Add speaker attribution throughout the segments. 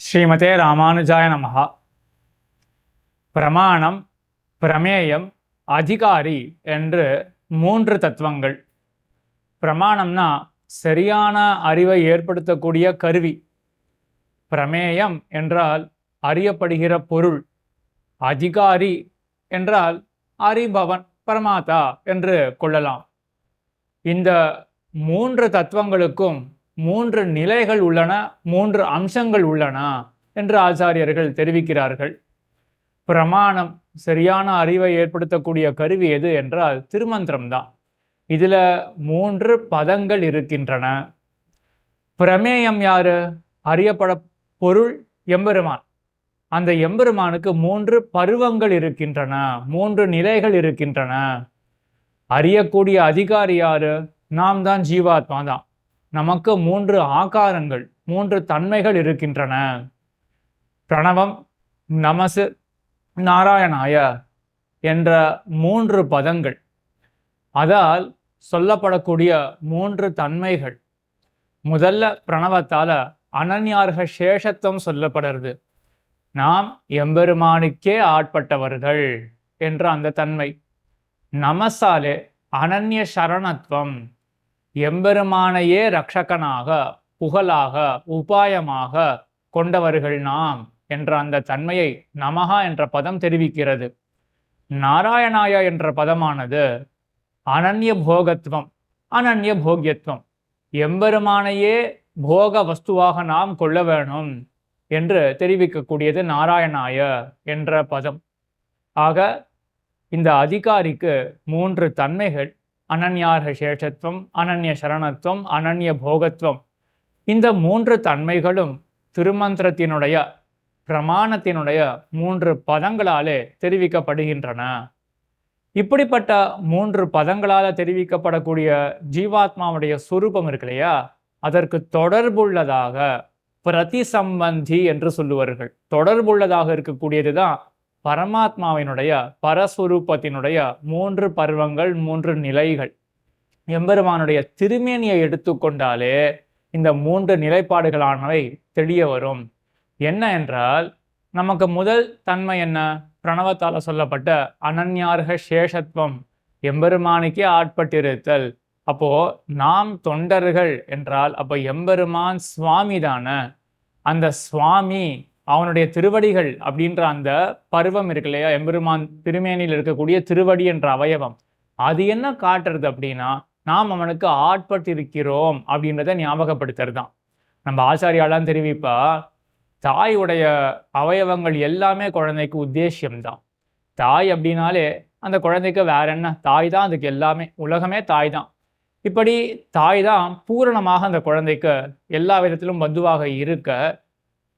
Speaker 1: ஸ்ரீமதே ராமானுஜாய நமஹ. பிரமாணம், பிரமேயம், அதிகாரி என்று மூன்று தத்துவங்கள். பிரமாணம்னா சரியான அறிவை ஏற்படுத்தக்கூடிய கருவி. பிரமேயம் என்றால் அறியப்படுகிற பொருள். அதிகாரி என்றால் அறிபவன், பரமாத்தா என்று கொள்ளலாம். இந்த மூன்று தத்துவங்களுக்கும் மூன்று நிலைகள் உள்ளன, மூன்று அம்சங்கள் உள்ளன என்று ஆச்சாரியர்கள் தெரிவிக்கிறார்கள். பிரமாணம், சரியான அறிவை ஏற்படுத்தக்கூடிய கருவி எது என்றால் திருமந்திரம் தான். இதுல மூன்று பதங்கள் இருக்கின்றன. பிரமேயம் யாரு? அறியப்பட பொருள் எம்பெருமான். அந்த எம்பெருமானுக்கு மூன்று பருவங்கள் இருக்கின்றன, மூன்று நிலைகள் இருக்கின்றன. அறியக்கூடிய அதிகாரி யாரு? நாம் தான், ஜீவாத்மா தான். நமக்கு மூன்று ஆகாரங்கள், மூன்று தன்மைகள் இருக்கின்றன. பிரணவம், நமசு, நாராயணாய என்ற மூன்று பதங்கள். அதால் சொல்லப்படக்கூடிய மூன்று தன்மைகள். முதல்ல பிரணவத்தால அனன்யார்க சேஷத்துவம் சொல்லப்படுறது. நாம் எம்பெருமானுக்கே ஆட்பட்டவர்கள் என்ற அந்த தன்மை. நமசாலே அனன்ய சரணத்துவம், எம்பெருமானையே ரக்ஷகனாக, புகழாக, உபாயமாக கொண்டவர்கள் நாம் என்ற அந்த தன்மையை நமஹா என்ற பதம் தெரிவிக்கிறது. நாராயணாய என்ற பதமானது அனன்ய போகத்துவம், அனன்ய போக்யத்துவம். எம்பெருமானையே போக வஸ்துவாக நாம் கொள்ள வேணும் என்று தெரிவிக்கக்கூடியது நாராயணாய என்ற பதம். ஆக இந்த அதிகாரிக்கு மூன்று தன்மைகள்: அனன்யார்ஹ சேஷத்துவம், அனன்ய சரணத்துவம், அனன்ய போகத்துவம். இந்த மூன்று தன்மைகளும் திருமந்திரத்தினுடைய, பிரமாணத்தினுடைய மூன்று பதங்களாலே தெரிவிக்கப்படுகின்றன. இப்படிப்பட்ட மூன்று பதங்களால தெரிவிக்கப்படக்கூடிய ஜீவாத்மாவுடைய சுரூபம் இருக்கு இல்லையா, அதற்கு தொடர்புள்ளதாக பிரதிசம்பந்தி என்று சொல்லுவார்கள். தொடர்புள்ளதாக இருக்கக்கூடியதுதான் பரமாத்மாவினுடைய, பரஸ்வரூபத்தினுடைய மூன்று பருவங்கள், மூன்று நிலைகள். எம்பெருமானுடைய திருமேனியை எடுத்துக்கொண்டாலே இந்த மூன்று நிலைப்பாடுகளானவை தெரிய வரும். என்ன என்றால், நமக்கு முதல் தன்மை என்ன? பிரணவத்தால சொல்லப்பட்ட அனன்யார்க சேஷத்துவம், எம்பெருமானுக்கே ஆட்பட்டிருத்தல். அப்போ நாம் தொண்டர்கள் என்றால் அப்ப எம்பெருமான் சுவாமி தான. அந்த சுவாமி, அவனுடைய திருவடிகள் அப்படின்ற அந்த பருவம் இருக்கு இல்லையா, எம்பெருமான் திருமேனியில் இருக்கக்கூடிய திருவடி என்ற அவயவம், அது என்ன காட்டுறது அப்படின்னா, நாம் அவனுக்கு ஆட்பட்டிருக்கிறோம் அப்படின்றத ஞாபகப்படுத்துறது தான். நம்ம ஆச்சாரியாலாம் தெரிவிப்பா, தாயுடைய அவயவங்கள் எல்லாமே குழந்தைக்கு உத்தேசியம்தான். தாய் அப்படின்னாலே அந்த குழந்தைக்கு வேற என்ன, தாய் தான் அதுக்கு எல்லாமே, உலகமே தாய் தான். இப்படி தாய் தான் பூரணமாக அந்த குழந்தைக்கு எல்லா விதத்திலும் பந்துவாக இருக்க,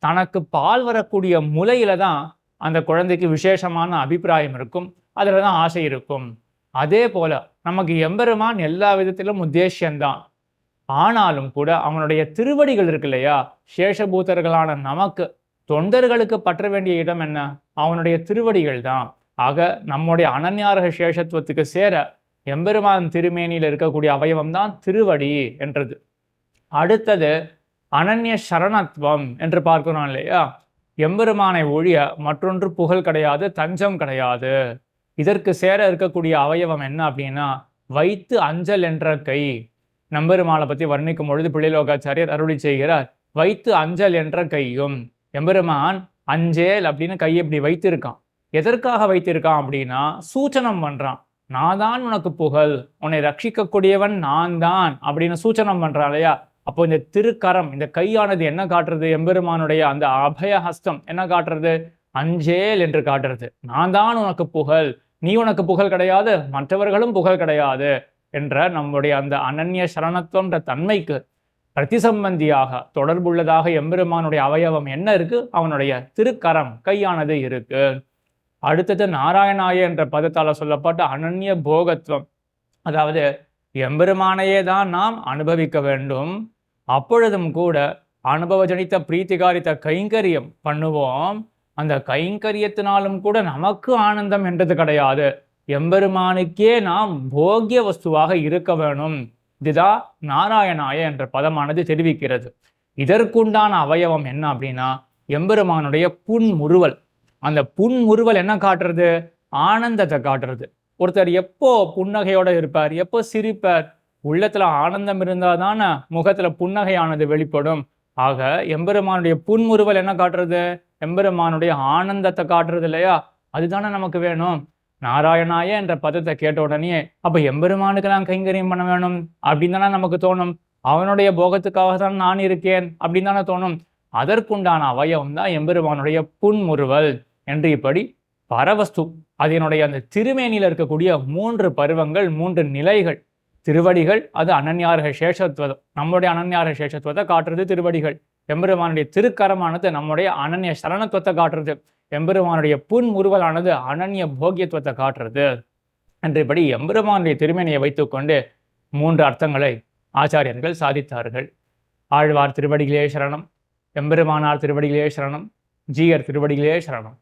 Speaker 1: தனக்கு பால் வரக்கூடிய முலையில தான் அந்த குழந்தைக்கு விசேஷமான அபிப்பிராயம் இருக்கும், அதில் தான் ஆசை இருக்கும். அதே போல நமக்கு எம்பெருமான் எல்லா விதத்திலும் உத்தேசியம்தான். ஆனாலும் கூட அவனுடைய திருவடிகள் இருக்கு இல்லையா, சேஷபூதர்களான நமக்கு, தொண்டர்களுக்கு பற்ற வேண்டிய இடம் என்ன? அவனுடைய திருவடிகள் தான். ஆக நம்முடைய அனன்யார்க சேஷத்துவத்துக்கு சேர எம்பெருமான் திருமேனியில் இருக்கக்கூடிய அவயவம் தான் திருவடி என்றது. அடுத்தது அனன்ய சரணத்துவம் என்று பார்க்கிறோம் இல்லையா, எம்பெருமானை ஒழிய மற்றொன்று புகழ் கிடையாது, தஞ்சம் கிடையாது. இதற்கு சேர இருக்கக்கூடிய அவயவம் என்ன அப்படின்னா, வைத்து அஞ்சல் என்ற கை. நம்பெருமானை பற்றி வர்ணிக்கும் பொழுது பிள்ளைலோகாச்சாரியர் அருளி செய்கிறார், வைத்து அஞ்சல் என்ற கையும். எம்பெருமான் அஞ்சேல் அப்படின்னு கையை இப்படி வைத்திருக்கான். எதற்காக வைத்திருக்கான் அப்படின்னா, சூச்சனம் பண்றான். நான் தான் உனக்கு புகழ், உன்னை ரட்சிக்கக்கூடியவன் நான் தான் அப்படின்னு சூச்சனம் பண்றான் இல்லையா. அப்போ இந்த திருக்கரம், இந்த கையானது என்ன காட்டுறது? எம்பெருமானுடைய அந்த அபயஹஸ்தம் என்ன காட்டுறது? அஞ்சேல் என்று காட்டுறது. நான் தான் உனக்கு புகழ், நீ உனக்கு புகழ் கிடையாது, மற்றவர்களும் புகழ் கிடையாது என்ற நம்முடைய அந்த அனன்ய சரணத்துவன்ற தன்மைக்கு பிரதிசம்பந்தியாக தொடர்புள்ளதாக எம்பெருமானுடைய அவயவம் என்ன இருக்கு? அவனுடைய திருக்கரம், கையானது இருக்கு. அடுத்தது நாராயணாய என்ற பதத்தால சொல்லப்பட்ட அனன்ய போகத்துவம். அதாவது எம்பெருமானையே தான் நாம் அனுபவிக்க வேண்டும். அப்பொழுதும் கூட அனுபவஜனித்த பிரீத்திகாரித்த கைங்கரியம் பண்ணுவோம். அந்த கைங்கரியத்தினாலும் கூட நமக்கு ஆனந்தம் என்றது கிடையாது. எம்பெருமானுக்கே நாம் போக்கிய வஸ்துவாக இருக்க வேணும். இதுதான் நாராயணாய என்ற பதமானது தெரிவிக்கிறது. இதற்குண்டான அவயவம் என்ன அப்படின்னா, எம்பெருமானுடைய புன்முறுவல். அந்த புன்முறுவல் என்ன காட்டுறது? ஆனந்தத்தை காட்டுறது. ஒருத்தர் எப்போ புன்னகையோட இருப்பார், எப்போ சிரிப்பார்? உள்ளத்துல ஆனந்தம் இருந்தாதான முகத்துல புன்னகையானது வெளிப்படும். ஆக எம்பெருமானுடைய புன்முறுவல் என்ன காட்டுறது? எம்பெருமானுடைய ஆனந்தத்தை காட்டுறது இல்லையா? அதுதானே நமக்கு வேணும். நாராயணாய என்ற பதத்தை கேட்ட உடனே அப்ப எம்பெருமானுக்கு நான் கைங்கரியம் பண்ண வேணும் அப்படின்னு தானே நமக்கு தோணும். அவனுடைய போகத்துக்காக தான் நான் இருக்கேன் அப்படின்னு தானே தோணும். அதற்குண்டான அவயவம் தான் எம்பெருமானுடைய புன்முறுவல் என்று இப்படி பரவஸ்து அதனுடைய அந்த திருமேனியில் இருக்கக்கூடிய 3 பருவங்கள், 3 நிலைகள். திருவடிகள் அது அனன்யார்க சேஷத்துவம், நம்முடைய அனன்யார்க சேஷத்துவத்தை காட்டுறது திருவடிகள். எம்பெருமானுடைய திருக்கரமானது நம்முடைய அனன்ய சரணத்துவத்தை காட்டுறது. எம்பெருமானுடைய புன்முறுவலானது அனன்ய போகியத்துவத்தை காட்டுறது என்றபடி எம்பெருமானுடைய திருமேனியை வைத்துக்கொண்டு 3 அர்த்தங்களை ஆச்சாரியர்கள் சாதித்தார்கள். ஆழ்வார் திருவடிகளே சரணம், எம்பெருமானார் திருவடிகளே சரணம், ஜீயர் திருவடிகளே சரணம்.